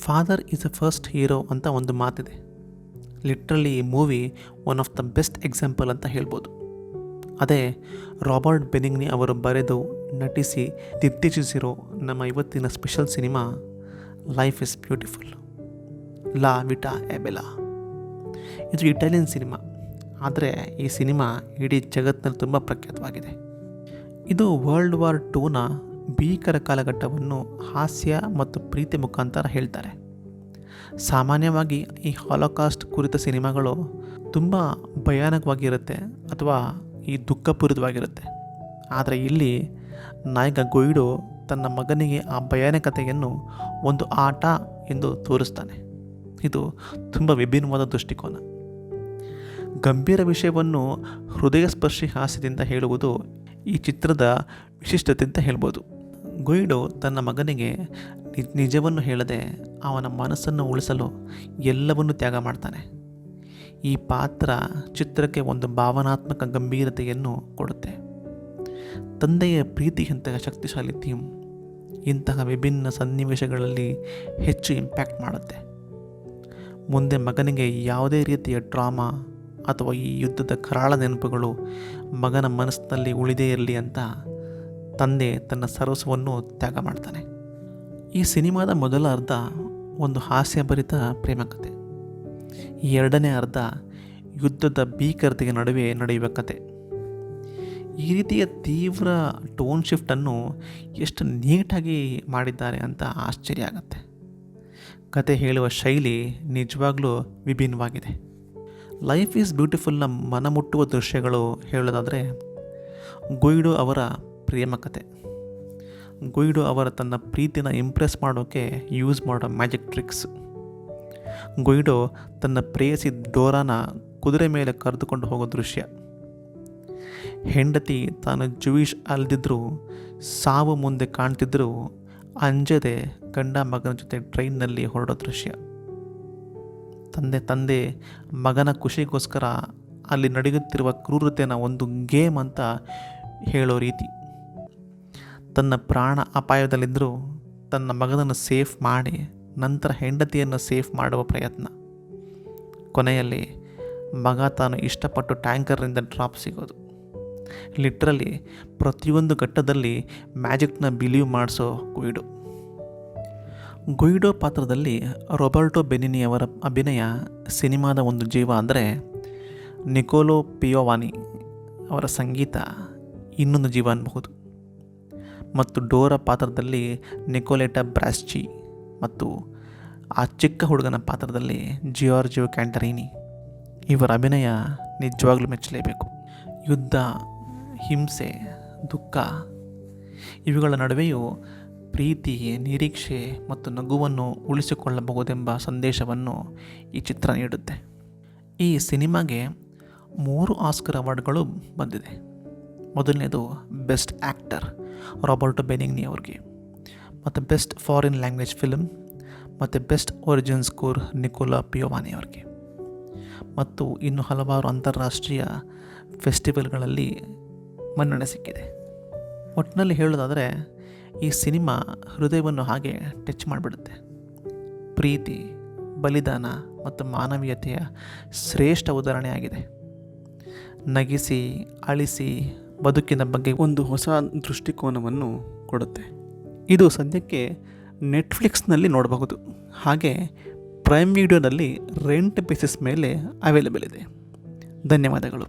Father is a first hero ಅಂತ ಒಂದು ಮಾತಿದೆ. ಲಿಟ್ರಲಿ ಈ movie one of the best example ಅಂತ ಹೇಳ್ಬೋದು. ಅದೇ ರಾಬರ್ಟ್ ಬೆನಿಗ್ನಿ ಅವರು ಬರೆದು ನಟಿಸಿ ನಿರ್ದೇಶಿಸಿರೋ ನಮ್ಮ ಇವತ್ತಿನ special cinema life is beautiful, ಲಾ ವಿಟಾ ಎ ಬೆಲಾ. ಇದು ಇಟಾಲಿಯನ್ ಸಿನಿಮಾ, ಆದರೆ ಈ ಸಿನಿಮಾ ಇಡೀ ಜಗತ್ತಿನಲ್ಲಿ ತುಂಬ ಪ್ರಖ್ಯಾತವಾಗಿದೆ. ಇದು ವರ್ಲ್ಡ್ ವಾರ್ 2ನ ಭೀಕರ ಕಾಲಘಟ್ಟವನ್ನು ಹಾಸ್ಯ ಮತ್ತು ಪ್ರೀತಿ ಮುಖಾಂತರ ಹೇಳ್ತಾರೆ. ಸಾಮಾನ್ಯವಾಗಿ ಈ ಹಾಲೋಕಾಸ್ಟ್ ಕುರಿತ ಸಿನಿಮಾಗಳು ತುಂಬ ಭಯಾನಕವಾಗಿರುತ್ತೆ ಅಥವಾ ಈ ದುಃಖಪೂರಿತವಾಗಿರುತ್ತೆ. ಆದರೆ ಇಲ್ಲಿ ನಾಯಕ ಗೊಯ್ಡೋ ತನ್ನ ಮಗನಿಗೆ ಆ ಭಯಾನಕತೆಯನ್ನು ಒಂದು ಆಟ ಎಂದು ತೋರಿಸ್ತಾನೆ. ಇದು ತುಂಬ ವಿಭಿನ್ನವಾದ ದೃಷ್ಟಿಕೋನ. ಗಂಭೀರ ವಿಷಯವನ್ನು ಹೃದಯಸ್ಪರ್ಶಿ ಹಾಸ್ಯದಿಂದ ಹೇಳುವುದು ಈ ಚಿತ್ರದ ವಿಶಿಷ್ಟತೆ ಅಂತ ಹೇಳ್ಬೋದು. ಗೊಯ್ಡೋ ತನ್ನ ಮಗನಿಗೆ ನಿಜವನ್ನು ಹೇಳದೆ ಅವನ ಮನಸ್ಸನ್ನು ಉಳಿಸಲು ಎಲ್ಲವನ್ನೂ ತ್ಯಾಗ ಮಾಡ್ತಾನೆ. ಈ ಪಾತ್ರ ಚಿತ್ರಕ್ಕೆ ಒಂದು ಭಾವನಾತ್ಮಕ ಗಂಭೀರತೆಯನ್ನು ಕೊಡುತ್ತೆ. ತಂದೆಯ ಪ್ರೀತಿ ಇಂತಹ ಶಕ್ತಿಶಾಲಿ ಥೀಮ್ ಇಂತಹ ವಿಭಿನ್ನ ಸನ್ನಿವೇಶಗಳಲ್ಲಿ ಹೆಚ್ಚು ಇಂಪ್ಯಾಕ್ಟ್ ಮಾಡುತ್ತೆ. ಮುಂದೆ ಮಗನಿಗೆ ಯಾವುದೇ ರೀತಿಯ ಡ್ರಾಮಾ ಅಥವಾ ಈ ಯುದ್ಧದ ಕರಾಳ ನೆನಪುಗಳು ಮಗನ ಮನಸ್ಸಿನಲ್ಲಿ ಉಳಿದೇ ಇರಲಿ ಅಂತ ತಂದೆ ತನ್ನ ಸರ್ವಸ್ವವನ್ನು ತ್ಯಾಗ ಮಾಡ್ತಾನೆ. ಈ ಸಿನಿಮಾದ ಮೊದಲ ಅರ್ಧ ಒಂದು ಹಾಸ್ಯಭರಿತ ಪ್ರೇಮಕತೆ, ಈ ಎರಡನೇ ಅರ್ಧ ಯುದ್ಧದ ಭೀಕರತೆಗೆ ನಡುವೆ ನಡೆಯುವ ಕತೆ. ಈ ರೀತಿಯ ತೀವ್ರ ಟೋನ್ ಶಿಫ್ಟನ್ನು ಎಷ್ಟು ನೀಟಾಗಿ ಮಾಡಿದ್ದಾರೆ ಅಂತ ಆಶ್ಚರ್ಯ ಆಗುತ್ತೆ. ಕತೆ ಹೇಳುವ ಶೈಲಿ ನಿಜವಾಗ್ಲೂ ವಿಭಿನ್ನವಾಗಿದೆ. ಲೈಫ್ ಈಸ್ ಬ್ಯೂಟಿಫುಲ್ನ ಮನಮುಟ್ಟುವ ದೃಶ್ಯಗಳು ಹೇಳೋದಾದರೆ ಗೊಯ್ಡೋ ಅವರ ಪ್ರೇಮಕತೆ. ಗೊಯ್ಡೋ ಅವರ ತನ್ನ ಪ್ರೀತಿನ ಇಂಪ್ರೆಸ್ ಮಾಡೋಕ್ಕೆ ಯೂಸ್ ಮಾಡೋ ಮ್ಯಾಜಿಕ್ ಟ್ರಿಕ್ಸ್. ಗೊಯ್ಡೋ ತನ್ನ ಪ್ರೇಯಸಿ ಡೋರಾನ ಕುದುರೆ ಮೇಲೆ ಕರೆದುಕೊಂಡು ಹೋಗೋ ದೃಶ್ಯ. ಹೆಂಡತಿ ತಾನು ಜೂಯಿಷ್ ಅಲ್ದಿದ್ರೂ ಸಾವು ಮುಂದೆ ಕಾಣ್ತಿದ್ರೂ ಅಂಜದೆ ಗಂಡ ಮಗನ ಜೊತೆ ಟ್ರೈನ್ನಲ್ಲಿ ಹೊರಡೋ ದೃಶ್ಯ. ತಂದೆ ಮಗನ ಖುಷಿಗೋಸ್ಕರ ಅಲ್ಲಿ ನಡೆಯುತ್ತಿರುವ ಕ್ರೂರತೆನ ಒಂದು ಗೇಮ್ ಅಂತ ಹೇಳೋ ರೀತಿ. ತನ್ನ ಪ್ರಾಣ ಅಪಾಯದಲ್ಲಿದ್ದರೂ ತನ್ನ ಮಗನನ್ನು ಸೇಫ್ ಮಾಡಿ ನಂತರ ಹೆಂಡತಿಯನ್ನು ಸೇಫ್ ಮಾಡುವ ಪ್ರಯತ್ನ. ಕೊನೆಯಲ್ಲಿ ಮಗ ತಾನು ಇಷ್ಟಪಟ್ಟು ಟ್ಯಾಂಕರ್ನಿಂದ ಡ್ರಾಪ್ ಸಿಗೋದು. ಲಿಟ್ರಲಿ ಪ್ರತಿಯೊಂದು ಘಟ್ಟದಲ್ಲಿ ಮ್ಯಾಜಿಕ್ನ ಬಿಲೀವ್ ಮಾಡಿಸೋ ಗೊಯ್ಡೋ ಪಾತ್ರದಲ್ಲಿ ರಾಬರ್ಟೋ ಬೆನಿನಿ ಅವರ ಅಭಿನಯ ಸಿನಿಮಾದ ಒಂದು ಜೀವ. ಅಂದರೆ ನಿಕೋಲೋ ಪಿಯೋವಾನಿ ಅವರ ಸಂಗೀತ ಇನ್ನೊಂದು ಜೀವ ಅನ್ಬಹುದು. ಮತ್ತು ಡೋರಾ ಪಾತ್ರದಲ್ಲಿ ನಿಕೋಲೆಟಾ ಬ್ರಾಸ್ಚಿ ಮತ್ತು ಆ ಚಿಕ್ಕ ಹುಡುಗನ ಪಾತ್ರದಲ್ಲಿ ಜಿಯೋರ್ಜಿಯೋ ಕ್ಯಾಂಟರಿನಿ ಇವರ ಅಭಿನಯ ನಿಜವಾಗ್ಲೂ ಮೆಚ್ಚಲೇಬೇಕು. ಯುದ್ಧ, ಹಿಂಸೆ, ದುಃಖ ಇವುಗಳ ನಡುವೆಯೂ ಪ್ರೀತಿ, ನಿರೀಕ್ಷೆ ಮತ್ತು ನಗುವನ್ನು ಉಳಿಸಿಕೊಳ್ಳಬಹುದೆಂಬ ಸಂದೇಶವನ್ನು ಈ ಚಿತ್ರ ನೀಡುತ್ತೆ. ಈ ಸಿನಿಮಾಗೆ 3 ಆಸ್ಕರ್ ಅವಾರ್ಡ್ಗಳು ಬಂದಿದೆ. ಮೊದಲನೇದು ಬೆಸ್ಟ್ ಆ್ಯಕ್ಟರ್ ರಾಬರ್ಟೋ ಬೆನಿಗ್ನಿ ಅವ್ರಿಗೆ, ಮತ್ತು ಬೆಸ್ಟ್ ಫಾರಿನ್ ಲ್ಯಾಂಗ್ವೇಜ್ ಫಿಲ್ಮ್ ಮತ್ತು ಬೆಸ್ಟ್ ಒರಿಜಿನಲ್ ಸ್ಕೋರ್ ನಿಕೋಲಾ ಪಿಯೋವಾನಿ ಅವ್ರಿಗೆ, ಮತ್ತು ಇನ್ನು ಹಲವಾರು ಅಂತಾರಾಷ್ಟ್ರೀಯ ಫೆಸ್ಟಿವಲ್ಗಳಲ್ಲಿ ಮನ್ನಣೆ ಸಿಕ್ಕಿದೆ. ಒಟ್ಟಿನಲ್ಲಿ ಹೇಳೋದಾದರೆ ಈ ಸಿನಿಮಾ ಹೃದಯವನ್ನು ಹಾಗೆ ಟಚ್ ಮಾಡಿಬಿಡುತ್ತೆ. ಪ್ರೀತಿ, ಬಲಿದಾನ ಮತ್ತು ಮಾನವೀಯತೆಯ ಶ್ರೇಷ್ಠ ಉದಾಹರಣೆಯಾಗಿದೆ. ನಗಿಸಿ, ಅಳಿಸಿ, ಬದುಕಿನ ಬಗ್ಗೆ ಒಂದು ಹೊಸ ದೃಷ್ಟಿಕೋನವನ್ನು ಕೊಡುತ್ತೆ. ಇದು ಸದ್ಯಕ್ಕೆ ನೆಟ್ಫ್ಲಿಕ್ಸ್ನಲ್ಲಿ ನೋಡಬಹುದು. ಹಾಗೆ ಪ್ರೈಮ್ ವಿಡಿಯೋನಲ್ಲಿ ರೆಂಟ್ ಬೇಸಿಸ್ ಮೇಲೆ ಅವೈಲೇಬಲ್ ಇದೆ. ಧನ್ಯವಾದಗಳು.